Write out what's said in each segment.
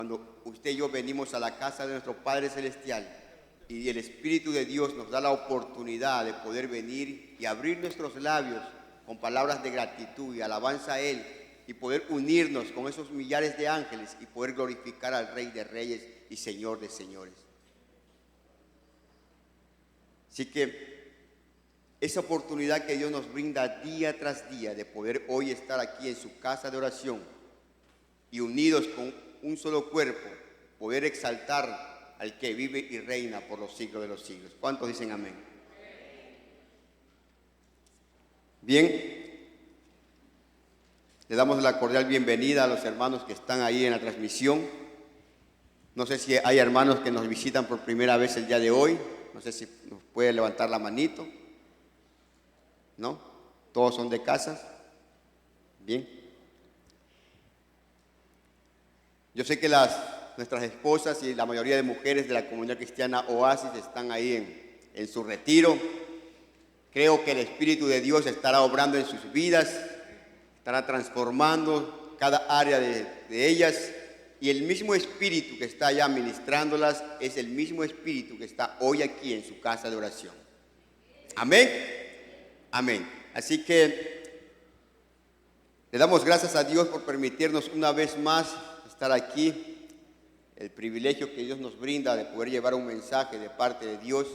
Cuando usted y yo venimos a la casa de nuestro Padre Celestial y el Espíritu de Dios nos da la oportunidad de poder venir y abrir nuestros labios con palabras de gratitud y alabanza a Él y poder unirnos con esos millares de ángeles y poder glorificar al Rey de Reyes y Señor de Señores. Así que esa oportunidad que Dios nos brinda día tras día de poder hoy estar aquí en su casa de oración y unidos con un solo cuerpo, poder exaltar al que vive y reina por los siglos de los siglos. ¿Cuántos dicen amén? Bien, le damos la cordial bienvenida a los hermanos que están ahí en la transmisión. No sé si hay hermanos que nos visitan por primera vez el día de hoy. No sé si nos puede levantar la manito. ¿No? ¿Todos son de casas? Bien. Yo sé que nuestras esposas y la mayoría de mujeres de la comunidad cristiana Oasis están ahí en su retiro. Creo que el Espíritu de Dios estará obrando en sus vidas, estará transformando cada área de ellas. Y el mismo Espíritu que está allá ministrándolas es el mismo Espíritu que está hoy aquí en su casa de oración. Amén. Amén. Así que le damos gracias a Dios por permitirnos una vez más estar aquí, el privilegio que Dios nos brinda de poder llevar un mensaje de parte de Dios.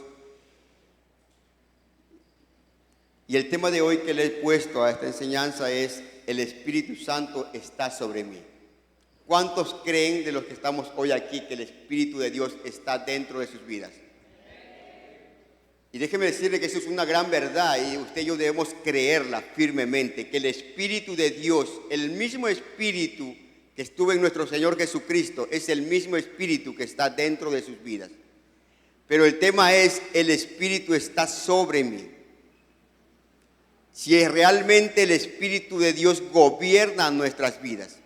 Y el tema de hoy que le he puesto a esta enseñanza es: el Espíritu Santo está sobre mí. ¿Cuántos creen de los que estamos hoy aquí que el Espíritu de Dios está dentro de sus vidas? Y déjeme decirle que eso es una gran verdad y usted y yo debemos creerla firmemente, que el Espíritu de Dios, el mismo Espíritu que estuvo en nuestro Señor Jesucristo, es el mismo Espíritu que está dentro de sus vidas. Pero el tema es: el Espíritu está sobre mí. Si realmente el Espíritu de Dios gobierna nuestras vidas,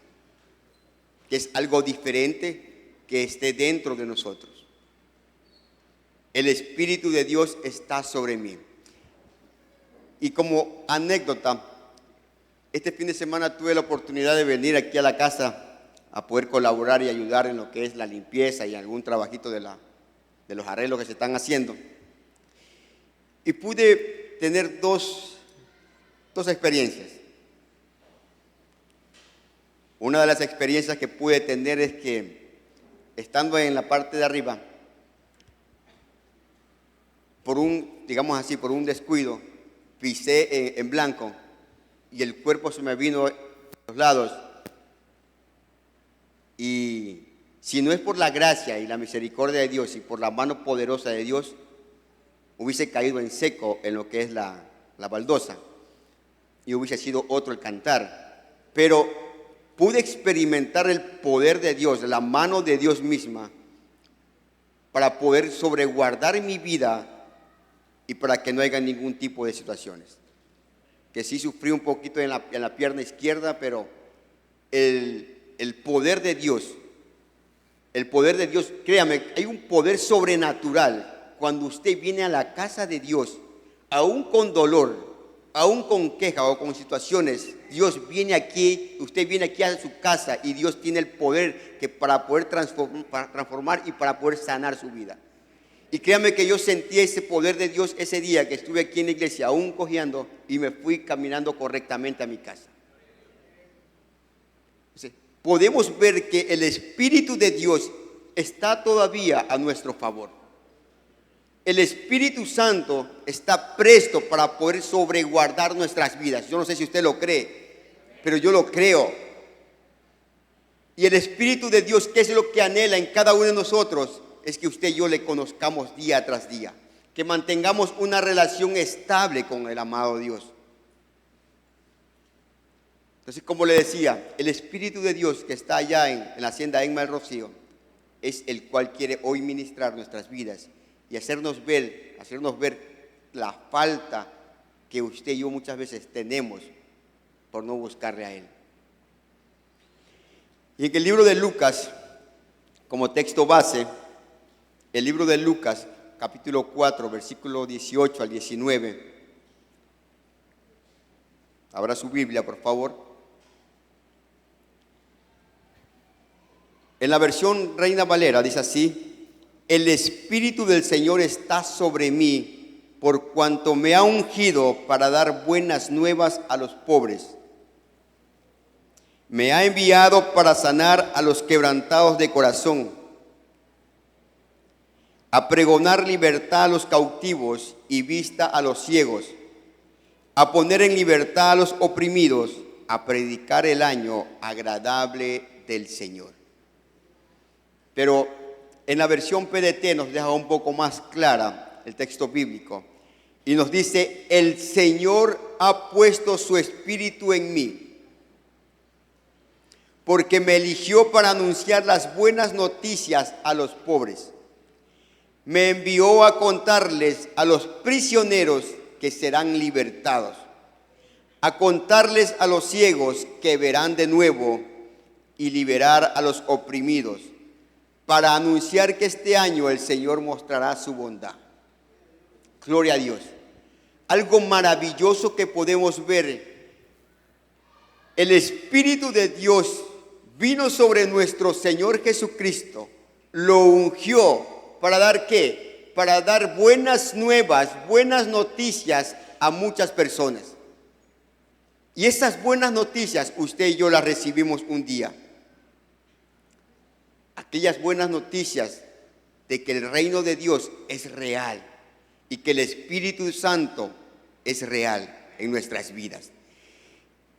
que es algo diferente que esté dentro de nosotros. El Espíritu de Dios está sobre mí. Y como anécdota, este fin de semana tuve la oportunidad de venir aquí a la casa a poder colaborar y ayudar en lo que es la limpieza y algún trabajito de los arreglos que se están haciendo. Y pude tener dos experiencias. Una de las experiencias que pude tener es que, estando en la parte de arriba, por un descuido, pisé en blanco y el cuerpo se me vino a los lados. Y si no es por la gracia y la misericordia de Dios y por la mano poderosa de Dios, hubiese caído en seco en lo que es la baldosa y hubiese sido otro el cantar. Pero pude experimentar el poder de Dios, la mano de Dios misma, para poder sobreguardar mi vida y para que no haya ningún tipo de situaciones. Que sí sufrí un poquito en la pierna izquierda, pero el poder de Dios, créame, hay un poder sobrenatural cuando usted viene a la casa de Dios, aún con dolor, aún con queja o con situaciones. Dios viene aquí, usted viene aquí a su casa y Dios tiene el poder para poder transformar y para poder sanar su vida. Y créame que yo sentí ese poder de Dios ese día que estuve aquí en la iglesia, aún cojeando, y me fui caminando correctamente a mi casa. Podemos ver que el Espíritu de Dios está todavía a nuestro favor. El Espíritu Santo está presto para poder sobreguardar nuestras vidas. Yo no sé si usted lo cree, pero yo lo creo. Y el Espíritu de Dios, ¿qué es lo que anhela en cada uno de nosotros? Es que usted y yo le conozcamos día tras día, que mantengamos una relación estable con el amado Dios. Entonces, como le decía, el Espíritu de Dios que está allá en la hacienda Enma del Rocío es el cual quiere hoy ministrar nuestras vidas y hacernos ver la falta que usted y yo muchas veces tenemos por no buscarle a Él. Y en el libro de Lucas, como texto base, el libro de Lucas, capítulo 4, versículo 18 al 19. Abra su Biblia, por favor. En la versión Reina Valera dice así: el Espíritu del Señor está sobre mí, por cuanto me ha ungido para dar buenas nuevas a los pobres. Me ha enviado para sanar a los quebrantados de corazón, a pregonar libertad a los cautivos y vista a los ciegos, a poner en libertad a los oprimidos, a predicar el año agradable del Señor. Pero en la versión PDT nos deja un poco más clara el texto bíblico y nos dice: el Señor ha puesto su espíritu en mí, porque me eligió para anunciar las buenas noticias a los pobres. Me envió a contarles a los prisioneros que serán libertados, a contarles a los ciegos que verán de nuevo y liberar a los oprimidos, para anunciar que este año el Señor mostrará su bondad. Gloria a Dios. Algo maravilloso que podemos ver. El Espíritu de Dios vino sobre nuestro Señor Jesucristo, lo ungió para dar ¿qué? Para dar buenas nuevas, buenas noticias a muchas personas. Y esas buenas noticias usted y yo las recibimos un día. Aquellas buenas noticias de que el reino de Dios es real y que el Espíritu Santo es real en nuestras vidas.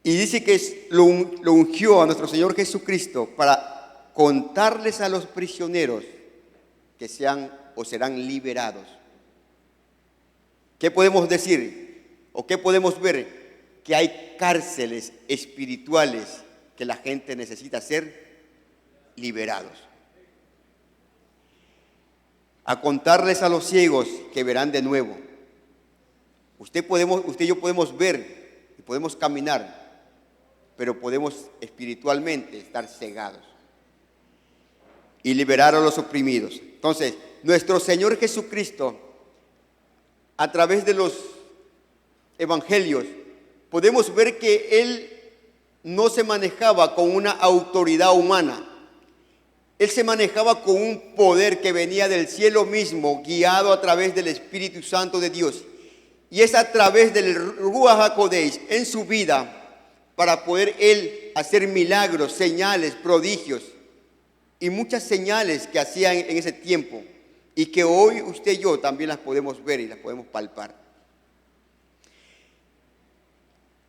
Y dice que lo ungió a nuestro Señor Jesucristo para contarles a los prisioneros que sean o serán liberados. ¿Qué podemos decir o qué podemos ver? Que hay cárceles espirituales que la gente necesita ser liberados. A contarles a los ciegos que verán de nuevo. Usted y yo podemos ver y podemos caminar, pero podemos espiritualmente estar cegados. Y liberar a los oprimidos. Entonces, nuestro Señor Jesucristo, a través de los evangelios, podemos ver que Él no se manejaba con una autoridad humana. Él se manejaba con un poder que venía del cielo mismo, guiado a través del Espíritu Santo de Dios. Y es a través del Ruach HaKodesh en su vida para poder Él hacer milagros, señales, prodigios y muchas señales que hacía en ese tiempo y que hoy usted y yo también las podemos ver y las podemos palpar.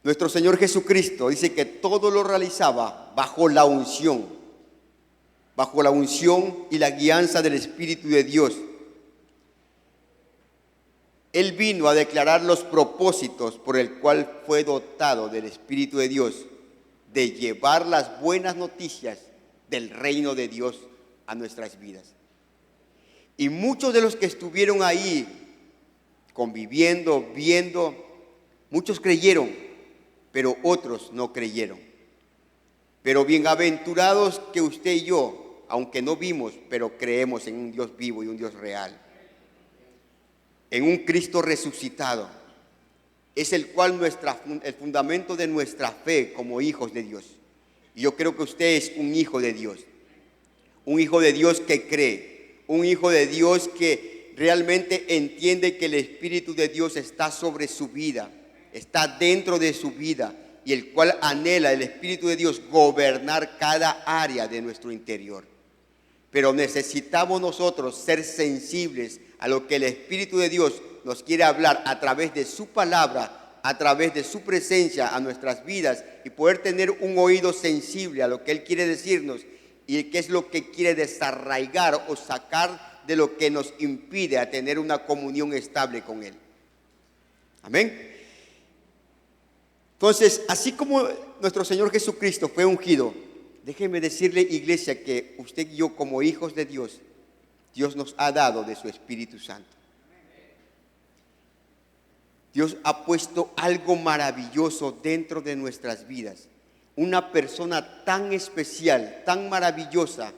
Nuestro Señor Jesucristo dice que todo lo realizaba bajo la unción y la guianza del Espíritu de Dios. Él vino a declarar los propósitos por el cual fue dotado del Espíritu de Dios, de llevar las buenas noticias del reino de Dios a nuestras vidas. Y muchos de los que estuvieron ahí conviviendo, viendo, muchos creyeron, pero otros no creyeron. Pero bienaventurados que usted y yo, aunque no vimos, pero creemos en un Dios vivo y un Dios real, en un Cristo resucitado, es el cual el fundamento de nuestra fe como hijos de Dios. Y yo creo que usted es un hijo de Dios que cree, un hijo de Dios que realmente entiende que el Espíritu de Dios está sobre su vida, está dentro de su vida, y el cual anhela el Espíritu de Dios gobernar cada área de nuestro interior. Pero necesitamos nosotros ser sensibles a lo que el Espíritu de Dios nos quiere hablar a través de su palabra, a través de su presencia a nuestras vidas, y poder tener un oído sensible a lo que Él quiere decirnos y qué es lo que quiere desarraigar o sacar de lo que nos impide a tener una comunión estable con Él. Amén. Entonces, así como nuestro Señor Jesucristo fue ungido, déjeme decirle, iglesia, que usted y yo como hijos de Dios, Dios nos ha dado de su Espíritu Santo. Dios ha puesto algo maravilloso dentro de nuestras vidas. Una persona tan especial, tan maravillosa,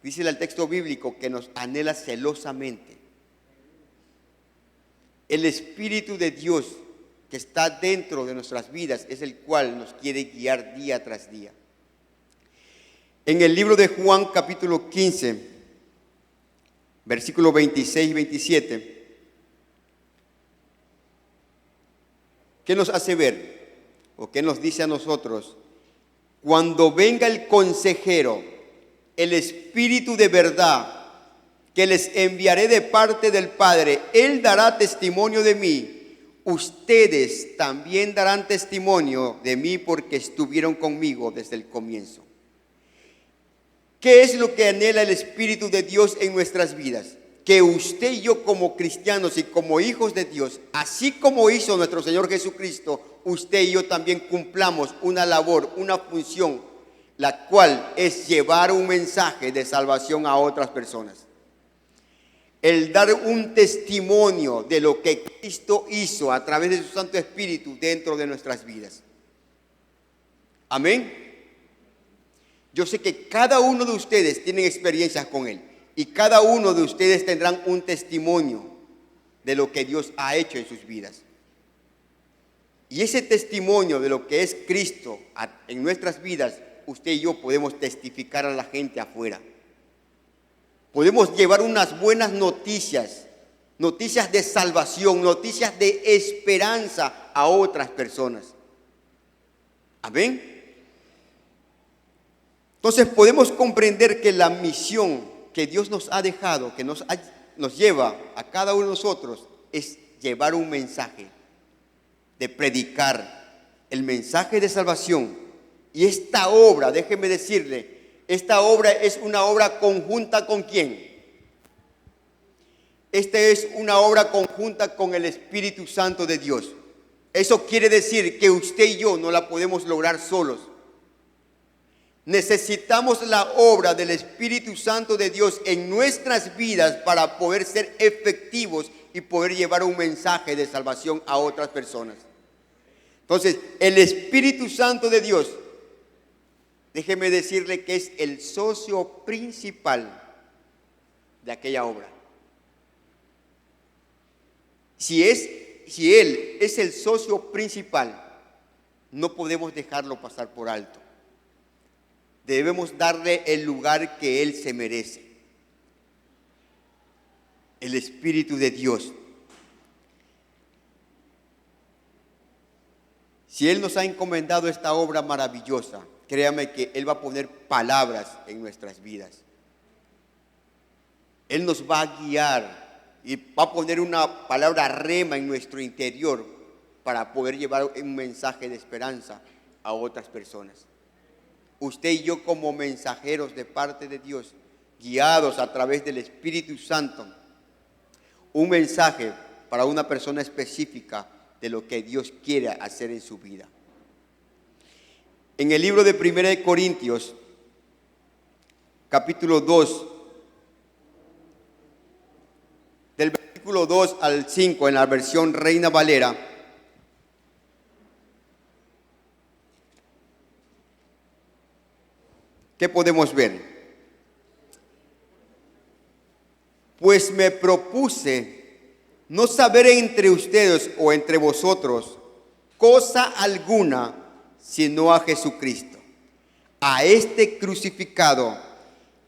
dice el texto bíblico, que nos anhela celosamente. El Espíritu de Dios que está dentro de nuestras vidas es el cual nos quiere guiar día tras día. En el libro de Juan capítulo 15, versículos 26 y 27, ¿qué nos hace ver? ¿O qué nos dice a nosotros? Cuando venga el consejero, el Espíritu de verdad, que les enviaré de parte del Padre, Él dará testimonio de mí. Ustedes también darán testimonio de mí porque estuvieron conmigo desde el comienzo. ¿Qué es lo que anhela el Espíritu de Dios en nuestras vidas? Que usted y yo como cristianos y como hijos de Dios, así como hizo nuestro Señor Jesucristo, usted y yo también cumplamos una labor, una función, la cual es llevar un mensaje de salvación a otras personas. El dar un testimonio de lo que Cristo hizo a través de su Santo Espíritu dentro de nuestras vidas. Amén. Yo sé que cada uno de ustedes tiene experiencias con Él y cada uno de ustedes tendrán un testimonio de lo que Dios ha hecho en sus vidas. Y ese testimonio de lo que es Cristo en nuestras vidas, usted y yo podemos testificar a la gente afuera. Podemos llevar unas buenas noticias, noticias de salvación, noticias de esperanza a otras personas. Amén. Entonces podemos comprender que la misión que Dios nos ha dejado, que nos lleva a cada uno de nosotros, es llevar un mensaje, de predicar el mensaje de salvación. Y esta obra, déjeme decirle, esta obra es una obra conjunta ¿con quién? Esta es una obra conjunta con el Espíritu Santo de Dios. Eso quiere decir que usted y yo no la podemos lograr solos. Necesitamos la obra del Espíritu Santo de Dios en nuestras vidas para poder ser efectivos y poder llevar un mensaje de salvación a otras personas. Entonces, el Espíritu Santo de Dios, déjeme decirle que es el socio principal de aquella obra. Si Él es el socio principal, no podemos dejarlo pasar por alto. Debemos darle el lugar que Él se merece. El Espíritu de Dios. Si Él nos ha encomendado esta obra maravillosa, créame que Él va a poner palabras en nuestras vidas. Él nos va a guiar y va a poner una palabra rema en nuestro interior para poder llevar un mensaje de esperanza a otras personas. Usted y yo como mensajeros de parte de Dios, guiados a través del Espíritu Santo, un mensaje para una persona específica de lo que Dios quiere hacer en su vida. En el libro de 1 Corintios, capítulo 2, del versículo 2 al 5, en la versión Reina Valera, ¿qué podemos ver? Pues me propuse no saber entre ustedes o entre vosotros cosa alguna, sino a Jesucristo, a este crucificado,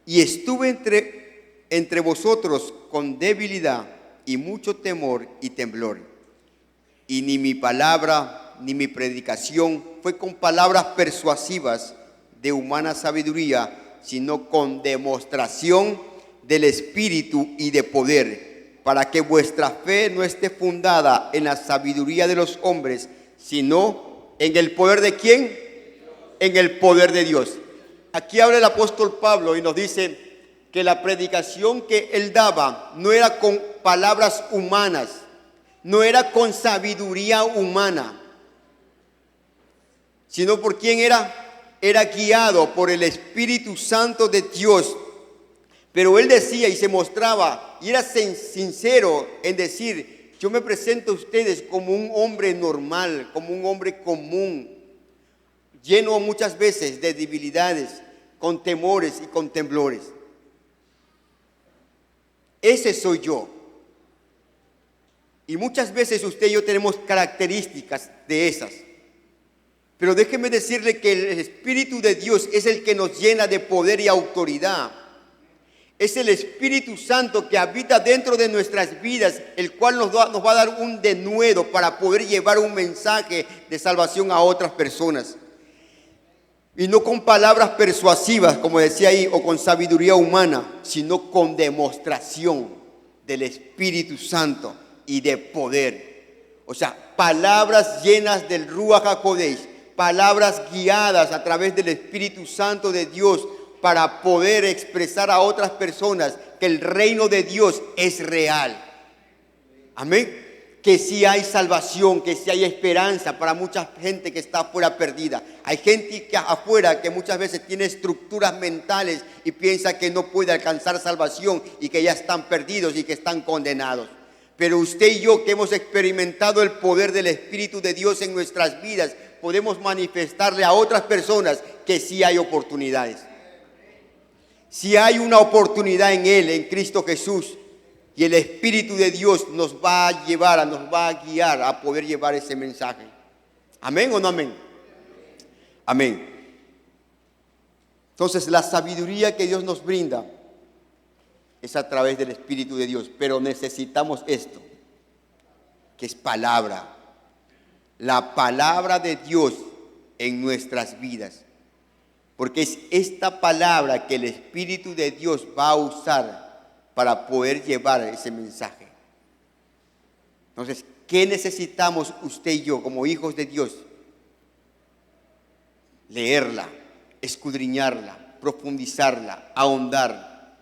y estuve entre vosotros con debilidad y mucho temor y temblor. Y ni mi palabra ni mi predicación fue con palabras persuasivas de humana sabiduría, sino con demostración del Espíritu y de poder, para que vuestra fe no esté fundada en la sabiduría de los hombres, sino en el poder de ¿quién? En el poder de Dios. Aquí habla el apóstol Pablo y nos dice que la predicación que él daba no era con palabras humanas, no era con sabiduría humana, sino por quién era. Era guiado por el Espíritu Santo de Dios. Pero él decía y se mostraba y era sincero en decir: yo me presento a ustedes como un hombre normal, como un hombre común, lleno muchas veces de debilidades, con temores y con temblores. Ese soy yo. Y muchas veces usted y yo tenemos características de esas. Pero déjeme decirle que el Espíritu de Dios es el que nos llena de poder y autoridad. Es el Espíritu Santo que habita dentro de nuestras vidas, el cual nos va a dar un denuedo para poder llevar un mensaje de salvación a otras personas. Y no con palabras persuasivas, como decía ahí, o con sabiduría humana, sino con demostración del Espíritu Santo y de poder. O sea, palabras llenas del Ruach HaKodesh, palabras guiadas a través del Espíritu Santo de Dios para poder expresar a otras personas que el reino de Dios es real. Amén. Que sí hay salvación, que sí hay esperanza para mucha gente que está afuera perdida. Hay gente que afuera que muchas veces tiene estructuras mentales y piensa que no puede alcanzar salvación y que ya están perdidos y que están condenados. Pero usted y yo, que hemos experimentado el poder del Espíritu de Dios en nuestras vidas, podemos manifestarle a otras personas que sí hay oportunidades. Si hay una oportunidad en Él, en Cristo Jesús, y el Espíritu de Dios nos va a llevar, nos va a guiar a poder llevar ese mensaje. ¿Amén o no amén? Amén. Entonces, la sabiduría que Dios nos brinda es a través del Espíritu de Dios, pero necesitamos esto, que es palabra. La palabra de Dios en nuestras vidas. Porque es esta palabra que el Espíritu de Dios va a usar para poder llevar ese mensaje. Entonces, ¿qué necesitamos usted y yo como hijos de Dios? Leerla, escudriñarla, profundizarla, ahondar.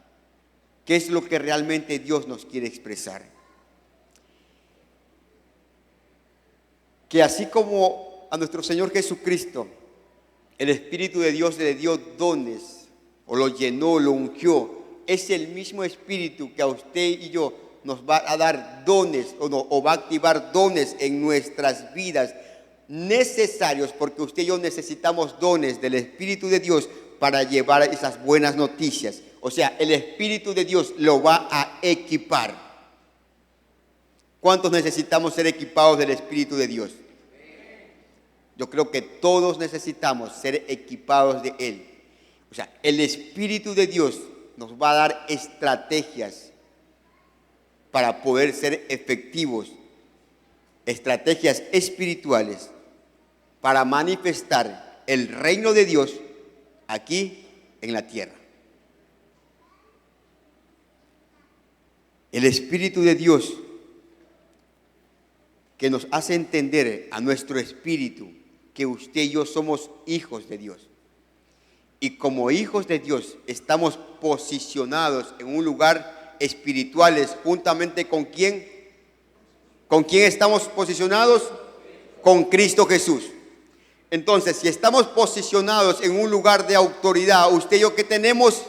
¿Qué es lo que realmente Dios nos quiere expresar? Que así como a nuestro Señor Jesucristo, el Espíritu de Dios le dio dones, o lo llenó, lo ungió, es el mismo Espíritu que a usted y yo nos va a dar dones o va a activar dones en nuestras vidas necesarios, porque usted y yo necesitamos dones del Espíritu de Dios para llevar esas buenas noticias. O sea, el Espíritu de Dios lo va a equipar. ¿Cuántos necesitamos ser equipados del Espíritu de Dios? Yo creo que todos necesitamos ser equipados de Él. O sea, el Espíritu de Dios nos va a dar estrategias para poder ser efectivos, estrategias espirituales para manifestar el reino de Dios aquí en la tierra. El Espíritu de Dios que nos hace entender a nuestro espíritu que usted y yo somos hijos de Dios. Y como hijos de Dios estamos posicionados en un lugar espirituales juntamente con ¿quién? ¿Con quién estamos posicionados? Con Cristo Jesús. Entonces, si estamos posicionados en un lugar de autoridad, usted y yo que tenemos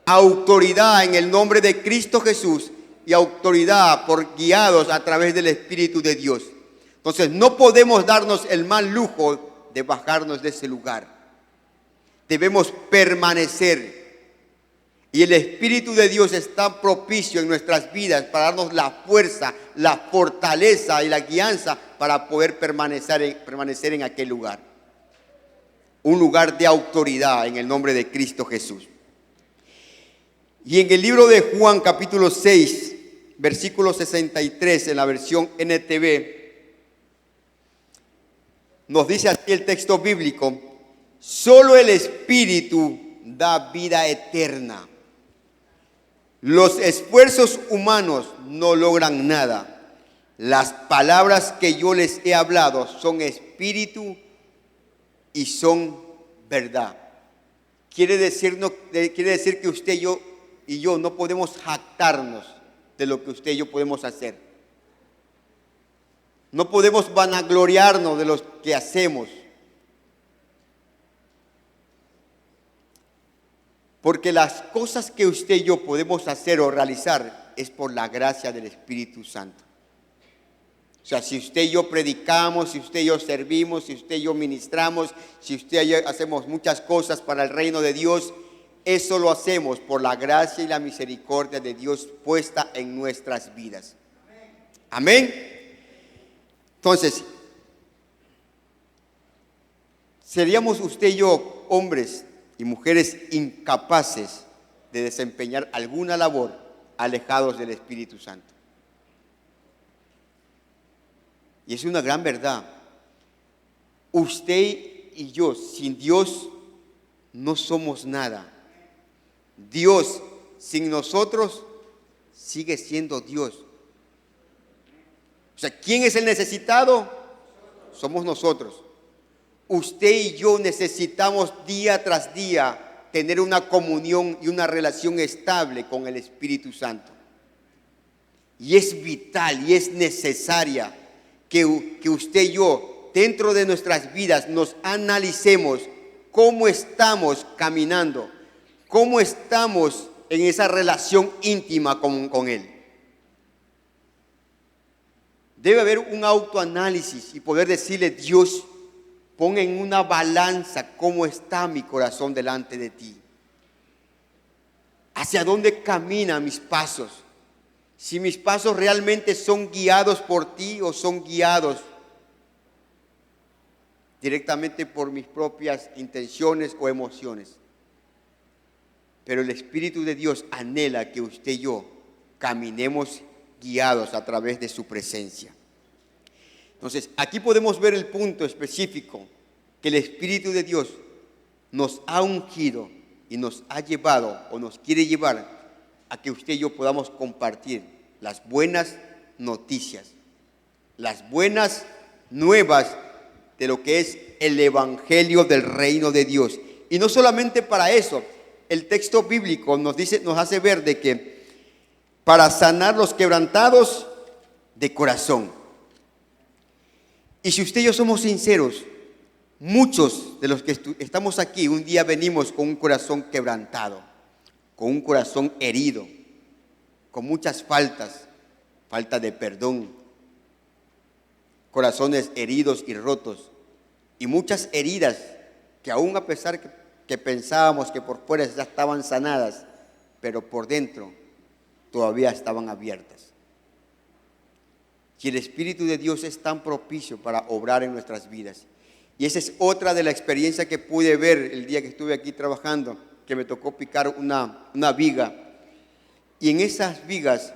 autoridad en el nombre de Cristo Jesús y autoridad por guiados a través del Espíritu de Dios. Entonces, no podemos darnos el mal lujo de bajarnos de ese lugar. Debemos permanecer. Y el Espíritu de Dios está propicio en nuestras vidas para darnos la fuerza, la fortaleza y la guianza para poder permanecer en aquel lugar. Un lugar de autoridad en el nombre de Cristo Jesús. Y en el libro de Juan capítulo 6, versículo 63 en la versión NTV, nos dice así el texto bíblico: solo el Espíritu da vida eterna. Los esfuerzos humanos no logran nada. Las palabras que yo les he hablado son espíritu y son verdad. Quiere decir que usted y yo no podemos jactarnos de lo que usted y yo podemos hacer. No podemos vanagloriarnos de lo que hacemos. Porque las cosas que usted y yo podemos hacer o realizar es por la gracia del Espíritu Santo. O sea, si usted y yo predicamos, si usted y yo servimos, si usted y yo ministramos, si usted y yo hacemos muchas cosas para el reino de Dios, eso lo hacemos por la gracia y la misericordia de Dios puesta en nuestras vidas. Amén. Entonces, ¿seríamos usted y yo, hombres y mujeres, incapaces de desempeñar alguna labor alejados del Espíritu Santo? Y es una gran verdad. Usted y yo, sin Dios, no somos nada. Dios, sin nosotros, sigue siendo Dios. O sea, ¿quién es el necesitado? Somos nosotros. Usted y yo necesitamos día tras día tener una comunión y una relación estable con el Espíritu Santo. Y es vital y es necesaria que usted y yo, dentro de nuestras vidas, nos analicemos cómo estamos caminando, cómo estamos en esa relación íntima con Él. Debe haber un autoanálisis y poder decirle: Dios, pon en una balanza cómo está mi corazón delante de ti. ¿Hacia dónde caminan mis pasos? Si mis pasos realmente son guiados por ti o son guiados directamente por mis propias intenciones o emociones. Pero el Espíritu de Dios anhela que usted y yo caminemos guiados a través de su presencia. Entonces, aquí podemos ver el punto específico que el Espíritu de Dios nos ha ungido y nos ha llevado o nos quiere llevar a que usted y yo podamos compartir las buenas noticias, las buenas nuevas de lo que es el evangelio del reino de Dios. Y no solamente para eso, el texto bíblico nos hace ver de que para sanar los quebrantados de corazón. Y si usted y yo somos sinceros, muchos de los que estamos aquí un día venimos con un corazón quebrantado, con un corazón herido, con muchas faltas, falta de perdón, corazones heridos y rotos, y muchas heridas que aún a pesar que pensábamos que por fuera ya estaban sanadas, pero por dentro todavía estaban abiertas. Y el Espíritu de Dios es tan propicio para obrar en nuestras vidas. Y esa es otra de la experiencia que pude ver el día que estuve aquí trabajando, que me tocó picar una viga. Y en esas vigas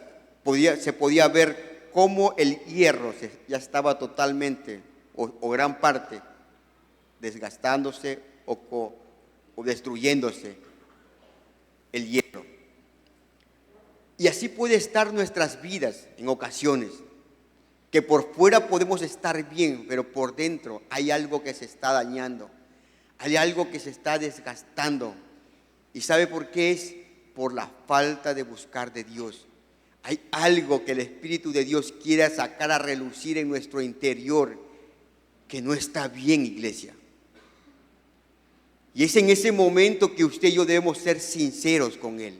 se podía ver cómo el hierro ya estaba totalmente o gran parte desgastándose o destruyéndose el hierro. Y así puede estar nuestras vidas en ocasiones, que por fuera podemos estar bien, pero por dentro hay algo que se está dañando, hay algo que se está desgastando. ¿Y sabe por qué es? Por la falta de buscar de Dios. Hay algo que el Espíritu de Dios quiere sacar a relucir en nuestro interior que no está bien, iglesia. Y es en ese momento que usted y yo debemos ser sinceros con Él.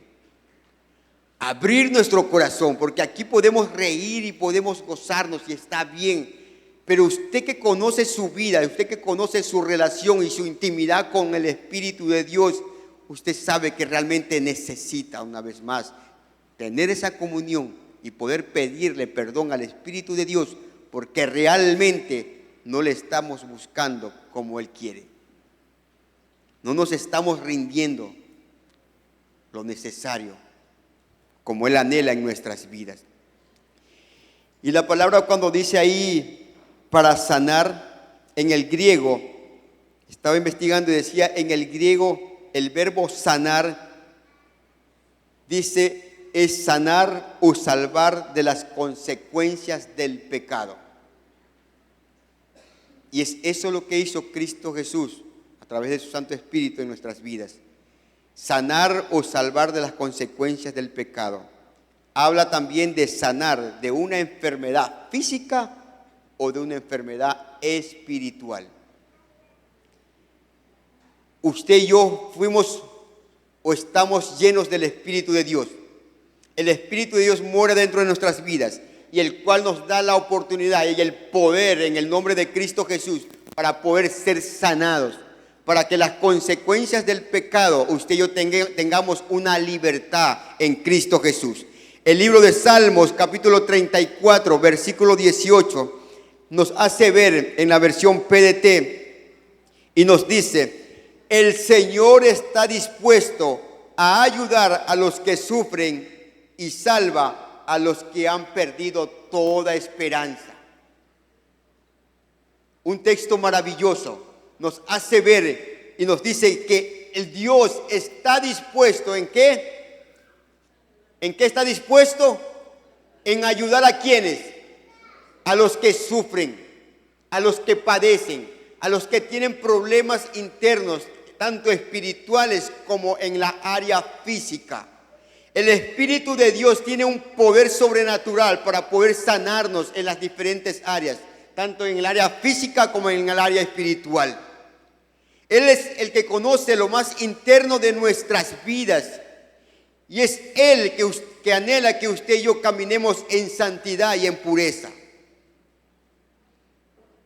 Abrir nuestro corazón, porque aquí podemos reír y podemos gozarnos y está bien. Pero usted que conoce su vida, usted que conoce su relación y su intimidad con el Espíritu de Dios, usted sabe que realmente necesita, una vez más, tener esa comunión y poder pedirle perdón al Espíritu de Dios, porque realmente no le estamos buscando como Él quiere. No nos estamos rindiendo lo necesario como Él anhela en nuestras vidas. Y la palabra cuando dice ahí para sanar, en el griego, estaba investigando y decía, en el griego el verbo sanar dice es sanar o salvar de las consecuencias del pecado. Y es eso lo que hizo Cristo Jesús a través de su Santo Espíritu en nuestras vidas. Sanar o salvar de las consecuencias del pecado. Habla también de sanar de una enfermedad física o de una enfermedad espiritual. Usted y yo fuimos o estamos llenos del Espíritu de Dios. El Espíritu de Dios mora dentro de nuestras vidas y el cual nos da la oportunidad y el poder en el nombre de Cristo Jesús para poder ser sanados, para que las consecuencias del pecado usted y yo tengamos una libertad en Cristo Jesús. El libro de Salmos, capítulo 34, versículo 18, nos hace ver en la versión PDT Y nos dice, el Señor está dispuesto a ayudar a los que sufren y salva a los que han perdido toda esperanza. Un texto maravilloso nos hace ver y nos dice que el Dios está dispuesto, ¿en qué? ¿En qué está dispuesto? En ayudar a quienes, a los que sufren, a los que padecen, a los que tienen problemas internos, tanto espirituales como en la área física. El Espíritu de Dios tiene un poder sobrenatural para poder sanarnos en las diferentes áreas, tanto en el área física como en el área espiritual. Él es el que conoce lo más interno de nuestras vidas. Y es Él que anhela que usted y yo caminemos en santidad y en pureza.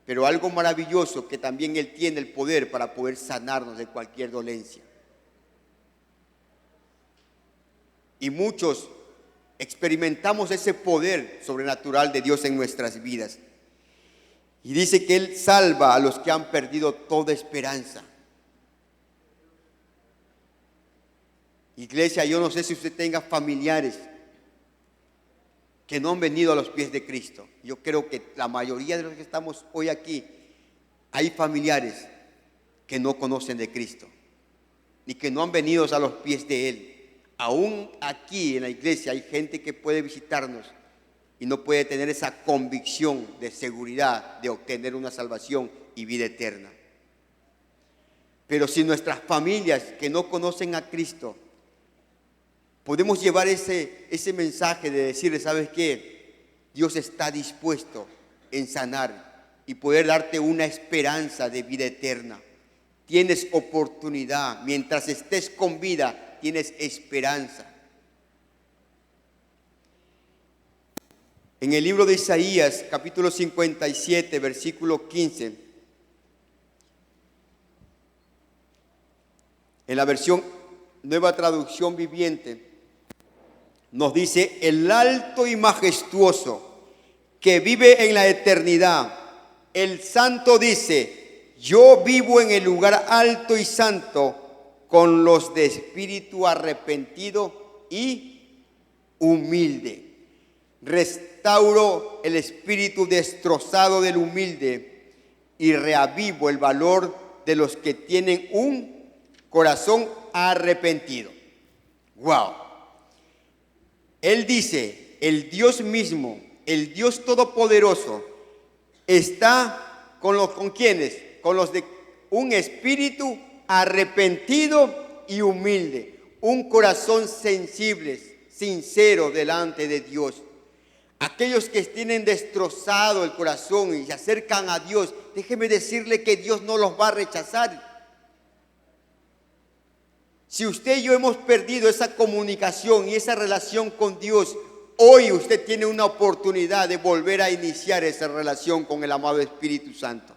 Pero algo maravilloso, que también Él tiene el poder para poder sanarnos de cualquier dolencia. Y muchos experimentamos ese poder sobrenatural de Dios en nuestras vidas. Y dice que Él salva a los que han perdido toda esperanza. Iglesia, yo no sé si usted tenga familiares que no han venido a los pies de Cristo. Yo creo que la mayoría de los que estamos hoy aquí, hay familiares que no conocen de Cristo, ni que no han venido a los pies de Él. Aún aquí en la iglesia hay gente que puede visitarnos y no puede tener esa convicción de seguridad de obtener una salvación y vida eterna. Pero si nuestras familias que no conocen a Cristo, podemos llevar ese mensaje de decirle, ¿sabes qué? Dios está dispuesto en sanar y poder darte una esperanza de vida eterna. Tienes oportunidad. Mientras estés con vida, tienes esperanza. En el libro de Isaías, capítulo 57, versículo 15, en la versión Nueva Traducción Viviente, nos dice, el alto y majestuoso que vive en la eternidad, el santo dice, yo vivo en el lugar alto y santo con los de espíritu arrepentido y humilde. Restauro el espíritu destrozado del humilde y reavivo el valor de los que tienen un corazón arrepentido. ¡Wow! Él dice, el Dios mismo, el Dios todopoderoso, está ¿con quiénes? Con los de un espíritu arrepentido y humilde, un corazón sensible, sincero delante de Dios. Aquellos que tienen destrozado el corazón y se acercan a Dios, déjeme decirle que Dios no los va a rechazar. Si usted y yo hemos perdido esa comunicación y esa relación con Dios, hoy usted tiene una oportunidad de volver a iniciar esa relación con el amado Espíritu Santo.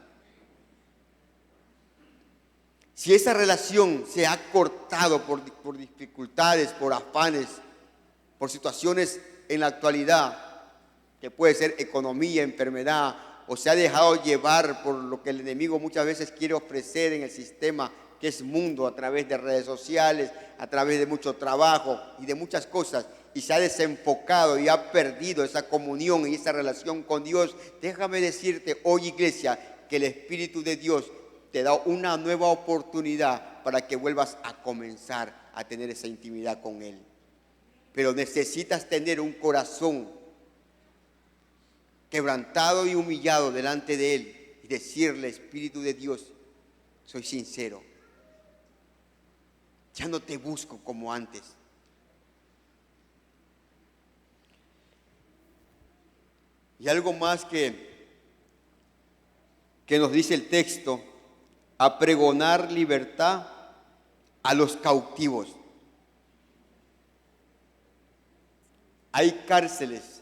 Si esa relación se ha cortado por dificultades, por afanes, por situaciones en la actualidad, que puede ser economía, enfermedad, o se ha dejado llevar por lo que el enemigo muchas veces quiere ofrecer en el sistema que es mundo, a través de redes sociales, a través de mucho trabajo y de muchas cosas, y se ha desenfocado y ha perdido esa comunión y esa relación con Dios, déjame decirte hoy, iglesia, que el Espíritu de Dios te da una nueva oportunidad para que vuelvas a comenzar a tener esa intimidad con Él. Pero necesitas tener un corazón quebrantado y humillado delante de Él y decirle, Espíritu de Dios, soy sincero. Ya no te busco como antes. Y algo más que nos dice el texto, a pregonar libertad a los cautivos. Hay cárceles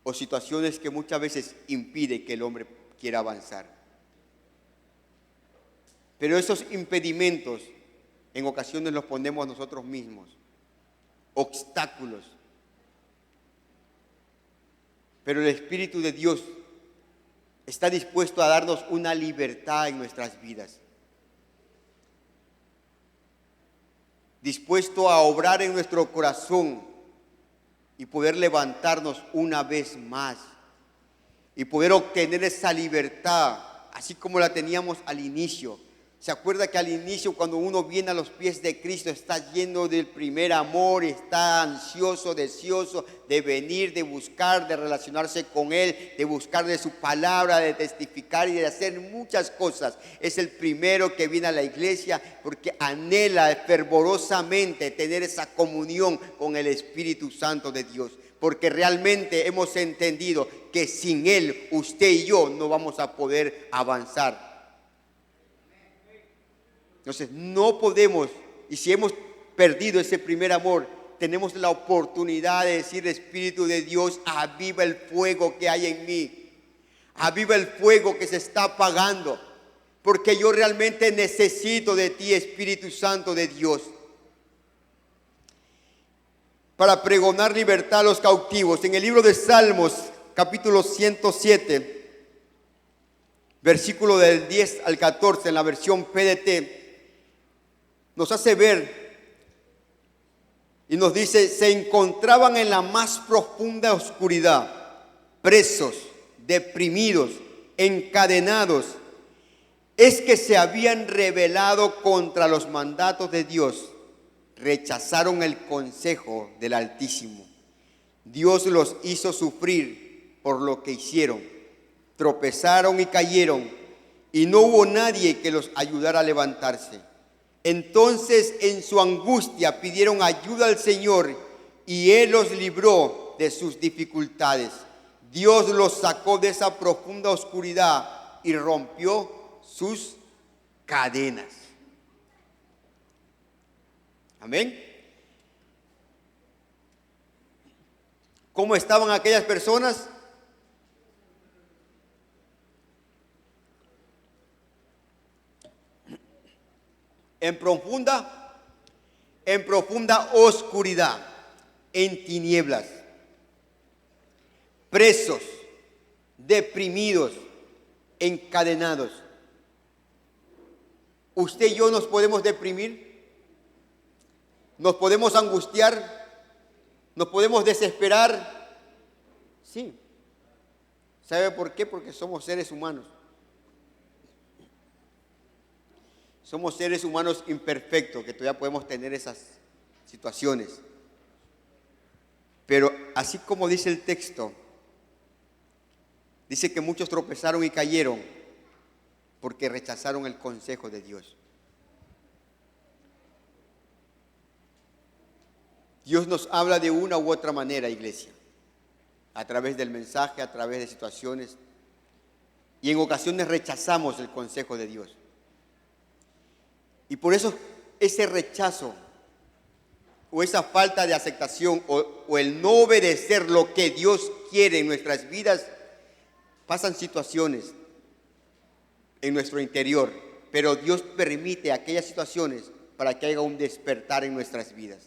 o situaciones que muchas veces impiden que el hombre quiera avanzar. Pero esos impedimentos en ocasiones los ponemos nosotros mismos, obstáculos. Pero el Espíritu de Dios está dispuesto a darnos una libertad en nuestras vidas. Dispuesto a obrar en nuestro corazón y poder levantarnos una vez más y poder obtener esa libertad, así como la teníamos al inicio. ¿Se acuerda que al inicio, cuando uno viene a los pies de Cristo, está lleno del primer amor, está ansioso, deseoso de venir, de buscar, de relacionarse con Él, de buscar de su palabra, de testificar y de hacer muchas cosas? Es el primero que viene a la iglesia porque anhela fervorosamente tener esa comunión con el Espíritu Santo de Dios. Porque realmente hemos entendido que sin Él, usted y yo no vamos a poder avanzar. Entonces no podemos, y si hemos perdido ese primer amor, tenemos la oportunidad de decir: Espíritu de Dios, aviva el fuego que hay en mí, aviva el fuego que se está apagando, porque yo realmente necesito de ti, Espíritu Santo de Dios, para pregonar libertad a los cautivos. En el libro de Salmos, capítulo 107, versículo del 10 al 14, en la versión PDT, nos hace ver y nos dice: se encontraban en la más profunda oscuridad, presos, deprimidos, encadenados. Es que se habían rebelado contra los mandatos de Dios, rechazaron el consejo del Altísimo. Dios los hizo sufrir por lo que hicieron, tropezaron y cayeron, y no hubo nadie que los ayudara a levantarse. Entonces en su angustia pidieron ayuda al Señor y Él los libró de sus dificultades. Dios los sacó de esa profunda oscuridad y rompió sus cadenas. Amén. ¿Cómo estaban aquellas personas? En profunda oscuridad, en tinieblas, presos, deprimidos, encadenados. Usted y yo nos podemos deprimir, nos podemos angustiar, nos podemos desesperar. Sí. ¿Sabe por qué? Porque somos seres humanos. Somos seres humanos imperfectos, que todavía podemos tener esas situaciones. Pero así como dice el texto, dice que muchos tropezaron y cayeron porque rechazaron el consejo de Dios. Dios nos habla de una u otra manera, iglesia, a través del mensaje, a través de situaciones, y en ocasiones rechazamos el consejo de Dios. Y por eso ese rechazo o esa falta de aceptación o el no obedecer lo que Dios quiere en nuestras vidas, pasan situaciones en nuestro interior, pero Dios permite aquellas situaciones para que haya un despertar en nuestras vidas.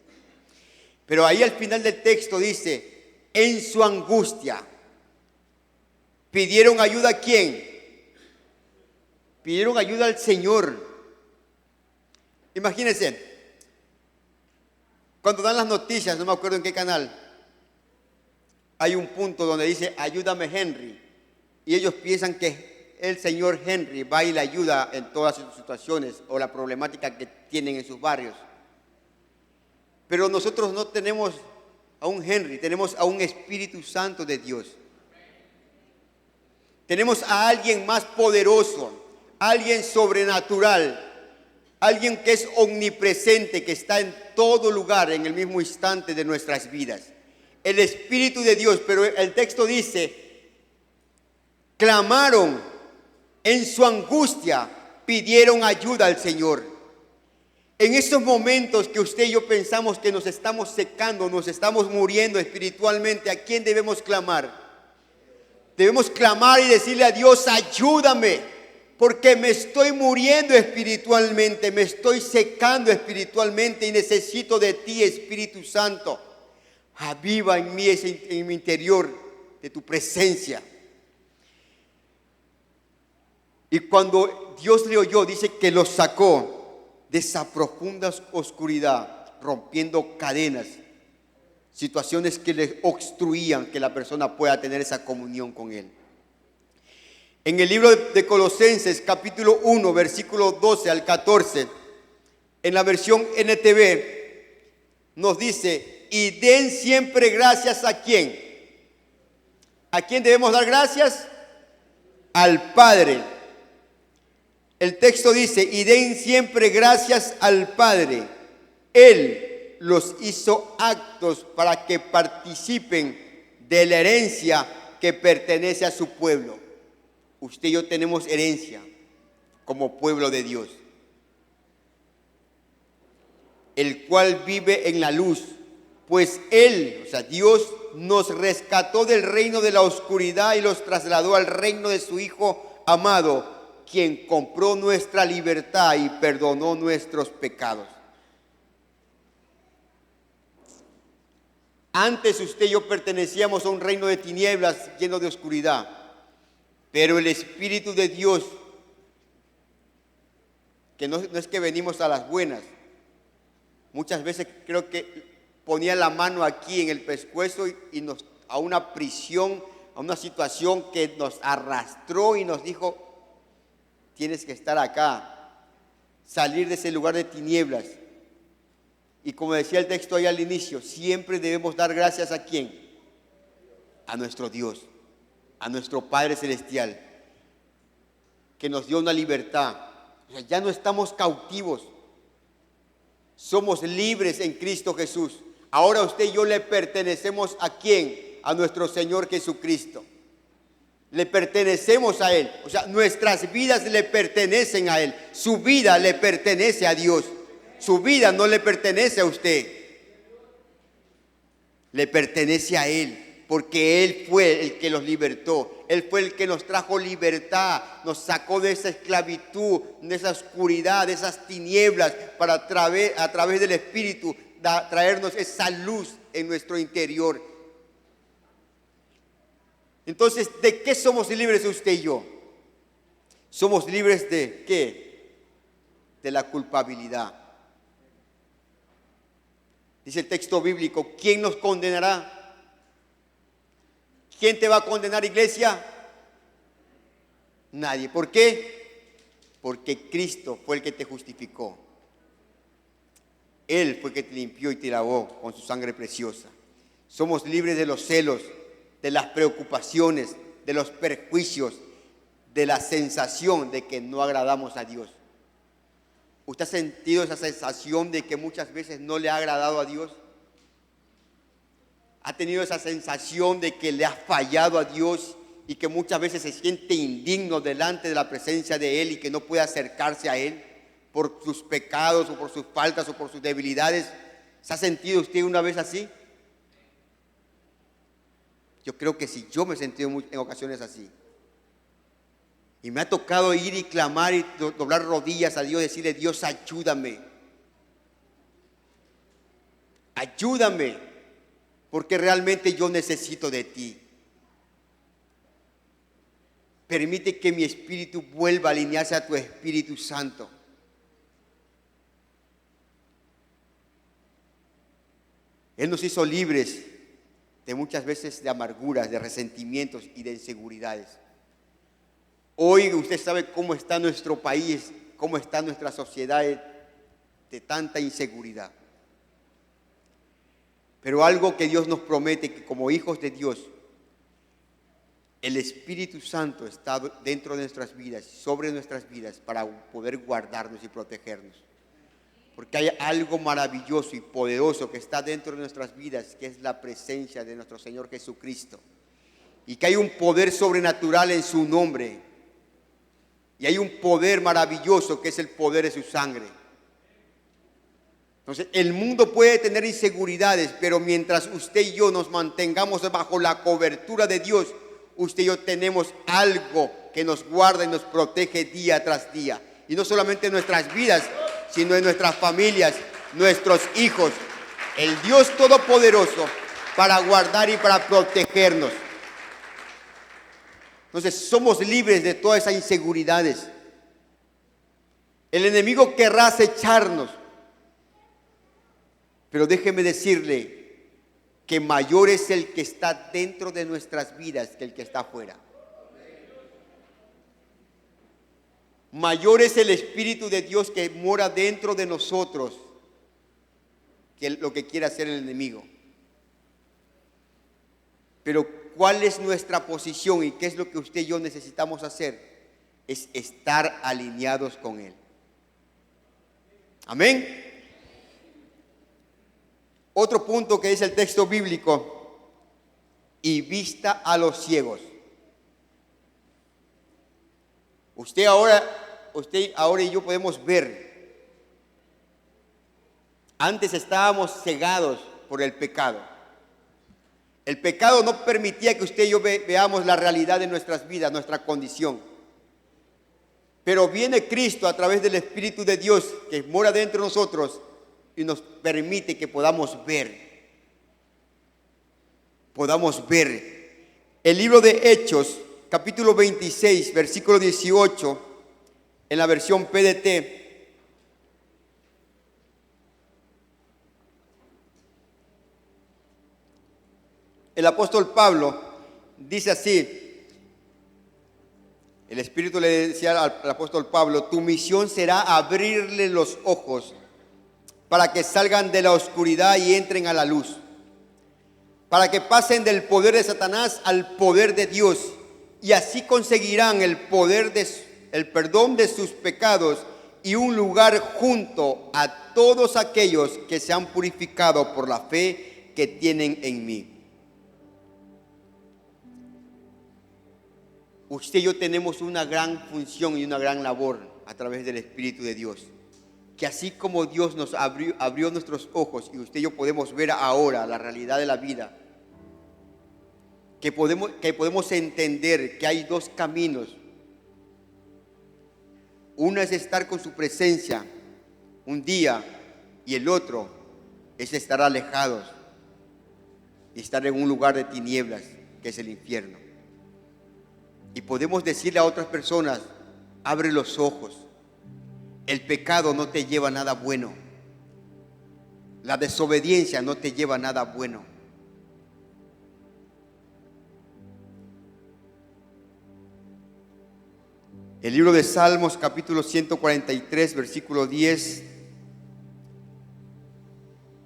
Pero ahí al final del texto dice: en su angustia pidieron ayuda. ¿A quién? Pidieron ayuda al Señor. Imagínense, cuando dan las noticias, no me acuerdo en qué canal, hay un punto donde dice: ayúdame Henry, y ellos piensan que el señor Henry va y le ayuda en todas sus situaciones o la problemática que tienen en sus barrios. Pero nosotros no tenemos a un Henry, tenemos a un Espíritu Santo de Dios. Tenemos a alguien más poderoso, alguien sobrenatural, alguien que es omnipresente, que está en todo lugar en el mismo instante de nuestras vidas. El Espíritu de Dios. Pero el texto dice: clamaron en su angustia, pidieron ayuda al Señor. En esos momentos que usted y yo pensamos que nos estamos secando, nos estamos muriendo espiritualmente, ¿a quién debemos clamar? Debemos clamar y decirle a Dios: ayúdame, porque me estoy muriendo espiritualmente, me estoy secando espiritualmente y necesito de ti, Espíritu Santo. Aviva en mí, en mi interior, de tu presencia. Y cuando Dios le oyó, dice que los sacó de esa profunda oscuridad, rompiendo cadenas, situaciones que le obstruían que la persona pueda tener esa comunión con Él. En el libro de Colosenses, capítulo 1, versículo 12 al 14, en la versión NTV, nos dice: y den siempre gracias ¿a quién? ¿A quién debemos dar gracias? Al Padre. El texto dice: y den siempre gracias al Padre. Él los hizo aptos para que participen de la herencia que pertenece a su pueblo. Usted y yo tenemos herencia como pueblo de Dios, el cual vive en la luz, pues Él, o sea, Dios, nos rescató del reino de la oscuridad y los trasladó al reino de su Hijo amado, quien compró nuestra libertad y perdonó nuestros pecados. Antes usted y yo pertenecíamos a un reino de tinieblas lleno de oscuridad, pero el Espíritu de Dios, que no es que venimos a las buenas, muchas veces creo que ponía la mano aquí en el pescuezo y nos a una prisión, a una situación que nos arrastró y nos dijo: tienes que estar acá, salir de ese lugar de tinieblas. Y como decía el texto ahí al inicio, siempre debemos dar gracias ¿a quién? A nuestro Dios, a nuestro Padre Celestial, que nos dio una libertad. O sea, ya no estamos cautivos, somos libres en Cristo Jesús. Ahora usted y yo le pertenecemos ¿a quién? A nuestro Señor Jesucristo. Le pertenecemos a Él. O sea, nuestras vidas le pertenecen a Él. Su vida le pertenece a Dios. Su vida no le pertenece a usted. Le pertenece a Él, porque Él fue el que los libertó. Él fue el que nos trajo libertad, nos sacó de esa esclavitud, de esa oscuridad, de esas tinieblas, para a través del Espíritu traernos esa luz en nuestro interior. Entonces, ¿de qué somos libres usted y yo? Somos libres de ¿qué? De la culpabilidad. Dice el texto bíblico: ¿quién nos condenará? ¿Quién te va a condenar, iglesia? Nadie. ¿Por qué? Porque Cristo fue el que te justificó. Él fue el que te limpió y te lavó con su sangre preciosa. Somos libres de los celos, de las preocupaciones, de los perjuicios, de la sensación de que no agradamos a Dios. ¿Usted ha sentido esa sensación de que muchas veces no le ha agradado a Dios? ¿Ha tenido esa sensación de que le ha fallado a Dios y que muchas veces se siente indigno delante de la presencia de Él y que no puede acercarse a Él por sus pecados o por sus faltas o por sus debilidades? ¿Se ha sentido usted una vez así? Yo creo que sí, yo me he sentido en ocasiones así. Y me ha tocado ir y clamar y doblar rodillas a Dios, decirle: Dios, ayúdame. Ayúdame, porque realmente yo necesito de ti. Permite que mi espíritu vuelva a alinearse a tu Espíritu Santo. Él nos hizo libres de muchas veces de amarguras, de resentimientos y de inseguridades. Hoy usted sabe cómo está nuestro país, cómo está nuestra sociedad de tanta inseguridad. Pero algo que Dios nos promete, que como hijos de Dios, el Espíritu Santo está dentro de nuestras vidas, sobre nuestras vidas, para poder guardarnos y protegernos. Porque hay algo maravilloso y poderoso que está dentro de nuestras vidas, que es la presencia de nuestro Señor Jesucristo. Y que hay un poder sobrenatural en su nombre. Y hay un poder maravilloso que es el poder de su sangre. Entonces, el mundo puede tener inseguridades, pero mientras usted y yo nos mantengamos bajo la cobertura de Dios, usted y yo tenemos algo que nos guarda y nos protege día tras día. Y no solamente en nuestras vidas, sino en nuestras familias, nuestros hijos. El Dios Todopoderoso para guardar y para protegernos. Entonces somos libres de todas esas inseguridades. El enemigo querrá acecharnos, pero déjeme decirle que mayor es el que está dentro de nuestras vidas que el que está afuera. Mayor es el Espíritu de Dios que mora dentro de nosotros que lo que quiere hacer el enemigo. Pero ¿cuál es nuestra posición y qué es lo que usted y yo necesitamos hacer? Es estar alineados con Él. Amén. Otro punto que dice el texto bíblico: y vista a los ciegos. Usted ahora y yo podemos ver. Antes estábamos cegados por el pecado. El pecado no permitía que usted y yo veamos la realidad de nuestras vidas, nuestra condición. Pero viene Cristo a través del Espíritu de Dios que mora dentro de nosotros y nos permite que podamos ver. Podamos ver. El libro de Hechos, capítulo 26, versículo 18, en la versión PDT. El apóstol Pablo dice así: el Espíritu le decía al apóstol Pablo: tu misión será abrirle los ojos para que salgan de la oscuridad y entren a la luz, para que pasen del poder de Satanás al poder de Dios, y así conseguirán el perdón de sus pecados y un lugar junto a todos aquellos que se han purificado por la fe que tienen en mí. Usted y yo tenemos una gran función y una gran labor a través del Espíritu de Dios. Que así como Dios nos abrió nuestros ojos y usted y yo podemos ver ahora la realidad de la vida, que podemos entender que hay dos caminos. Uno es estar con su presencia un día y el otro es estar alejados y estar en un lugar de tinieblas que es el infierno. Y podemos decirle a otras personas: abre los ojos. El pecado no te lleva a nada bueno. La desobediencia no te lleva a nada bueno. El libro de Salmos, capítulo 143, versículo 10.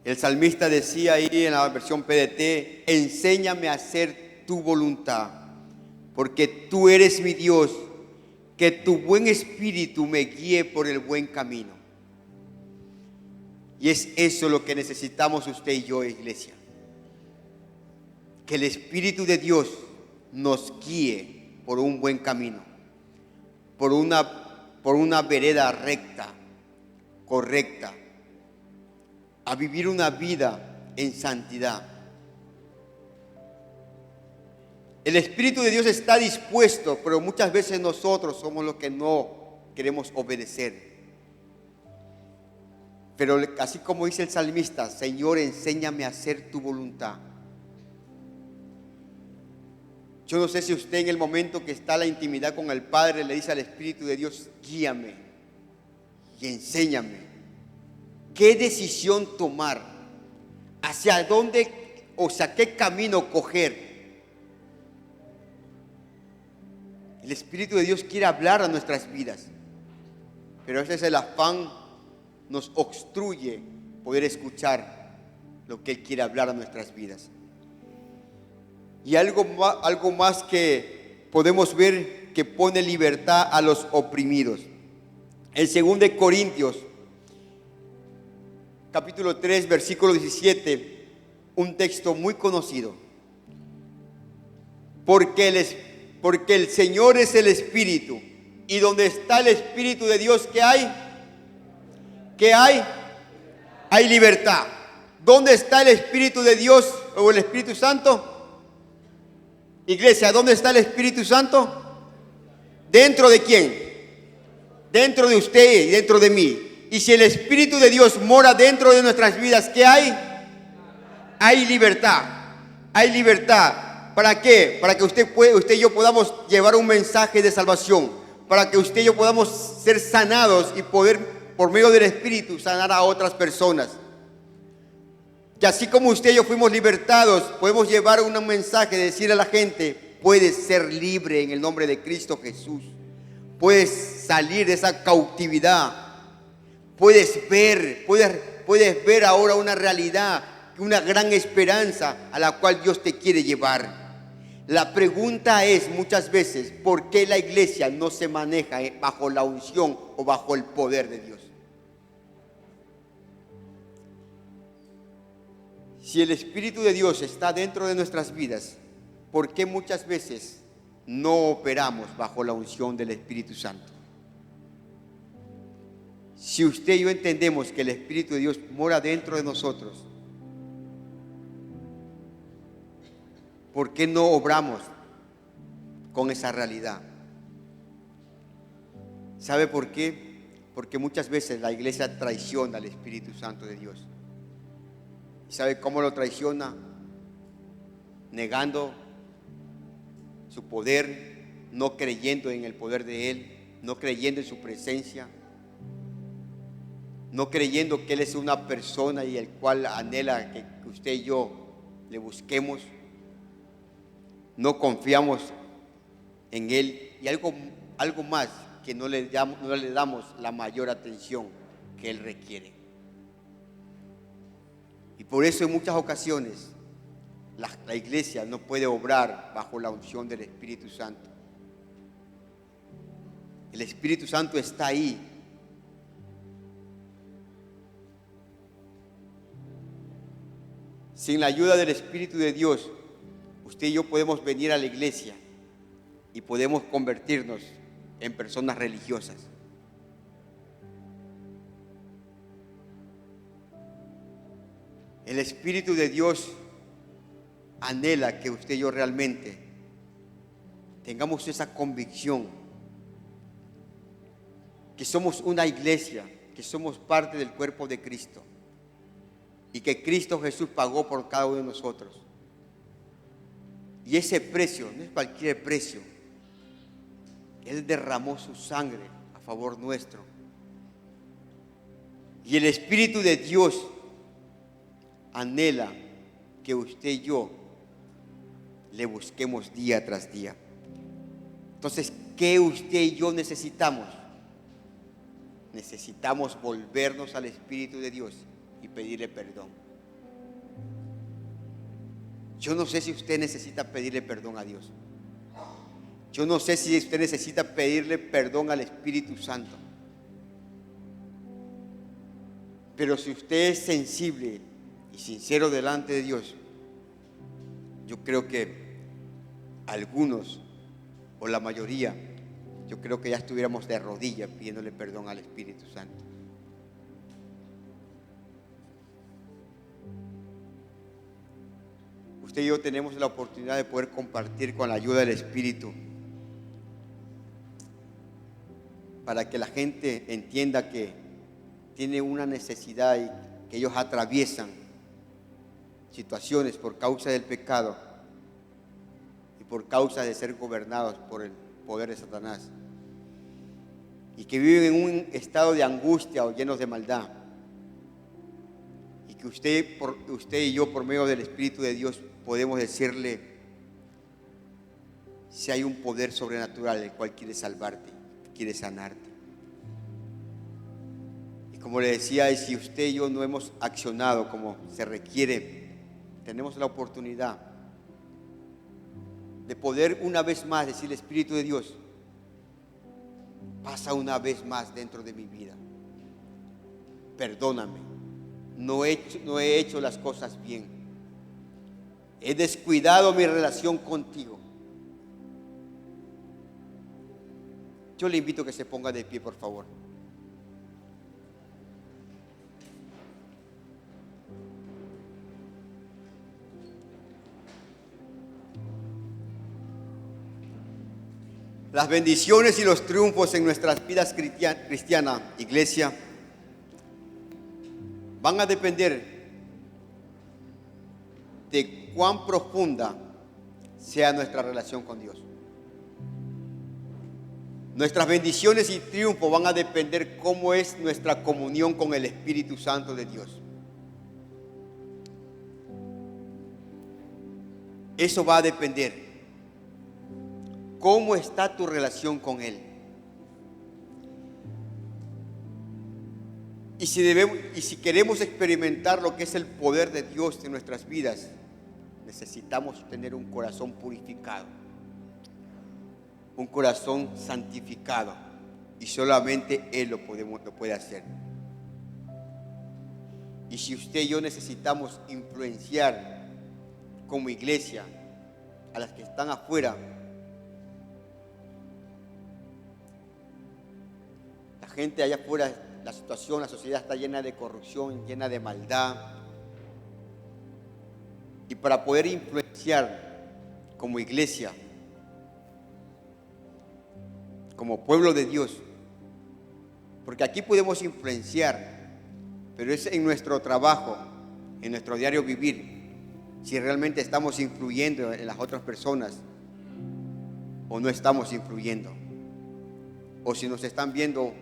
El salmista decía ahí en la versión PDT: enséñame a hacer tu voluntad, porque tú eres mi Dios, que tu buen espíritu me guíe por el buen camino. Y es eso lo que necesitamos usted y yo, iglesia. Que el Espíritu de Dios nos guíe por un buen camino, por una vereda recta, correcta, a vivir una vida en santidad. El Espíritu de Dios está dispuesto, pero muchas veces nosotros somos los que no queremos obedecer. Pero así como dice el salmista: Señor, enséñame a hacer tu voluntad. Yo no sé si usted en el momento que está en la intimidad con el Padre le dice al Espíritu de Dios: guíame y enséñame. ¿Qué decisión tomar? ¿Hacia dónde, o sea, qué camino coger? El Espíritu de Dios quiere hablar a nuestras vidas, pero ese es el afán, nos obstruye poder escuchar lo que Él quiere hablar a nuestras vidas. Y algo más que podemos ver que pone libertad a los oprimidos. En 2 Corintios, capítulo 3, versículo 17, un texto muy conocido. Porque el Señor es el Espíritu, y donde está el Espíritu de Dios, ¿qué hay? ¿Qué hay? Hay libertad. ¿Dónde está el Espíritu de Dios o el Espíritu Santo? Iglesia, ¿dónde está el Espíritu Santo? ¿Dentro de quién? Dentro de usted y dentro de mí. Y si el Espíritu de Dios mora dentro de nuestras vidas, ¿qué hay? Hay libertad. Hay libertad. ¿Para qué? Para que usted y yo podamos llevar un mensaje de salvación, para que usted y yo podamos ser sanados y poder, por medio del Espíritu, sanar a otras personas. Que así como usted y yo fuimos libertados, podemos llevar un mensaje, decirle a la gente: puedes ser libre en el nombre de Cristo Jesús. Puedes salir de esa cautividad. Puedes ver ahora una realidad, una gran esperanza a la cual Dios te quiere llevar. La pregunta es muchas veces: ¿por qué la iglesia no se maneja bajo la unción o bajo el poder de Dios? Si el Espíritu de Dios está dentro de nuestras vidas, ¿por qué muchas veces no operamos bajo la unción del Espíritu Santo? Si usted y yo entendemos que el Espíritu de Dios mora dentro de nosotros, ¿por qué no obramos con esa realidad? ¿Sabe por qué? Porque muchas veces la iglesia traiciona al Espíritu Santo de Dios. ¿Sabe cómo lo traiciona? Negando su poder, no creyendo en el poder de Él, no creyendo en su presencia, no creyendo que Él es una persona y el cual anhela que usted y yo le busquemos. No confiamos en Él, y algo más, que no le damos la mayor atención que Él requiere. Y por eso en muchas ocasiones la iglesia no puede obrar bajo la unción del Espíritu Santo. El Espíritu Santo está ahí. Sin la ayuda del Espíritu de Dios, usted y yo podemos venir a la iglesia y podemos convertirnos en personas religiosas. El Espíritu de Dios anhela que usted y yo realmente tengamos esa convicción que somos una iglesia, que somos parte del cuerpo de Cristo y que Cristo Jesús pagó por cada uno de nosotros. Y ese precio no es cualquier precio. Él derramó su sangre a favor nuestro. Y el Espíritu de Dios anhela que usted y yo le busquemos día tras día. Entonces, ¿qué usted y yo necesitamos? Necesitamos volvernos al Espíritu de Dios y pedirle perdón. Yo no sé si usted necesita pedirle perdón a Dios. Yo no sé si usted necesita pedirle perdón al Espíritu Santo. Pero si usted es sensible y sincero delante de Dios, yo creo que algunos o la mayoría, yo creo que ya estuviéramos de rodillas pidiéndole perdón al Espíritu Santo. Usted y yo tenemos la oportunidad de poder compartir con la ayuda del Espíritu para que la gente entienda que tiene una necesidad y que ellos atraviesan situaciones por causa del pecado y por causa de ser gobernados por el poder de Satanás, y que viven en un estado de angustia o llenos de maldad, y que usted y yo, por medio del Espíritu de Dios, podemos decirle si hay un poder sobrenatural el cual quiere salvarte, quiere sanarte. Y como le decía, si usted y yo no hemos accionado como se requiere, tenemos la oportunidad de poder una vez más decirle: Espíritu de Dios, pasa una vez más dentro de mi vida. Perdóname, no he hecho las cosas bien. He descuidado mi relación contigo. Yo le invito a que se ponga de pie, por favor. Las bendiciones y los triunfos en nuestras vidas cristianas, iglesia, van a depender de cuán profunda sea nuestra relación con Dios. Nuestras bendiciones y triunfos van a depender cómo es nuestra comunión con el Espíritu Santo de Dios. Eso va a depender. ¿Cómo está tu relación con Él? Y si queremos experimentar lo que es el poder de Dios en nuestras vidas, necesitamos tener un corazón purificado, un corazón santificado, y solamente Él lo puede hacer. Y si usted y yo necesitamos influenciar como iglesia a las que están afuera, la gente allá afuera, la situación, la sociedad está llena de corrupción, llena de maldad. Y para poder influenciar como iglesia, como pueblo de Dios, porque aquí podemos influenciar, pero es en nuestro trabajo, en nuestro diario vivir, si realmente estamos influyendo en las otras personas o no estamos influyendo, o si nos están viendo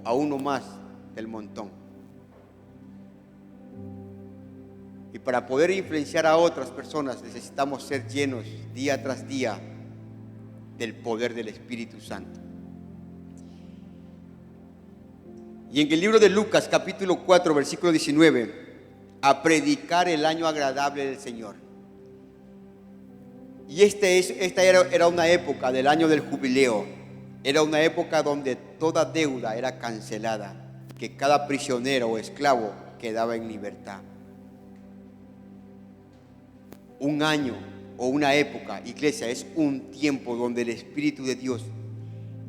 a uno más del montón. Y para poder influenciar a otras personas necesitamos ser llenos día tras día del poder del Espíritu Santo. Y en el libro de Lucas, capítulo 4, versículo 19, a predicar el año agradable del Señor. Y esta era una época del año del jubileo. Era una época donde toda deuda era cancelada, que cada prisionero o esclavo quedaba en libertad. Un año o una época, iglesia, es un tiempo donde el Espíritu de Dios,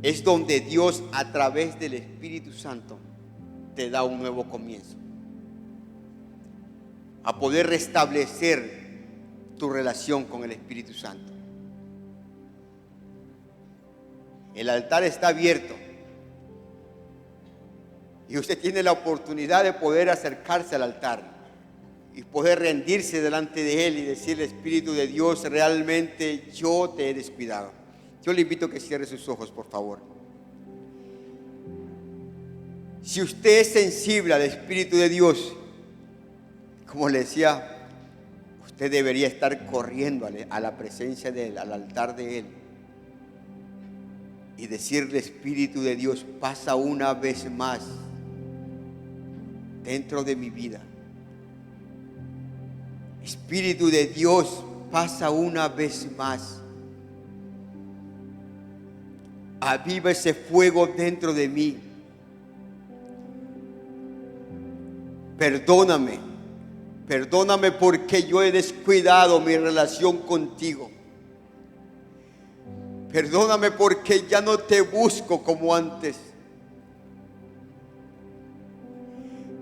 es donde Dios a través del Espíritu Santo te da un nuevo comienzo, a poder restablecer tu relación con el Espíritu Santo. El altar está abierto y usted tiene la oportunidad de poder acercarse al altar y poder rendirse delante de Él y decirle: Espíritu de Dios, realmente yo te he descuidado. Yo le invito a que cierre sus ojos, por favor. Si usted es sensible al Espíritu de Dios, como le decía, usted debería estar corriendo a la presencia de Él, al altar de Él, y decirle: Espíritu de Dios, pasa una vez más dentro de mi vida. Espíritu de Dios, pasa una vez más. Aviva ese fuego dentro de mí. Perdóname porque yo he descuidado mi relación contigo. Perdóname porque ya no te busco como antes.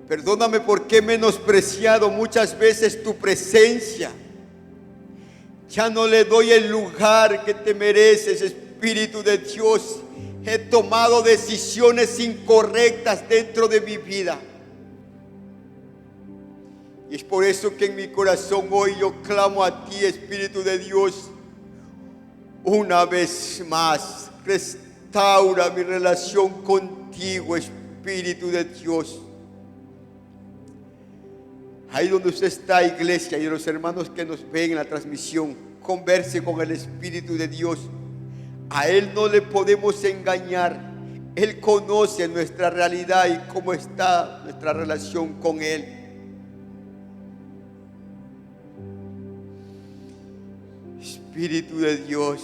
Perdóname porque he menospreciado muchas veces tu presencia. Ya no le doy el lugar que te mereces, Espíritu de Dios. He tomado decisiones incorrectas dentro de mi vida. Y es por eso que en mi corazón hoy yo clamo a ti, Espíritu de Dios. Una vez más, restaura mi relación contigo, Espíritu de Dios. Ahí donde usted está, iglesia, y los hermanos que nos ven en la transmisión, converse con el Espíritu de Dios. A Él no le podemos engañar. Él conoce nuestra realidad y cómo está nuestra relación con Él. Espíritu de Dios,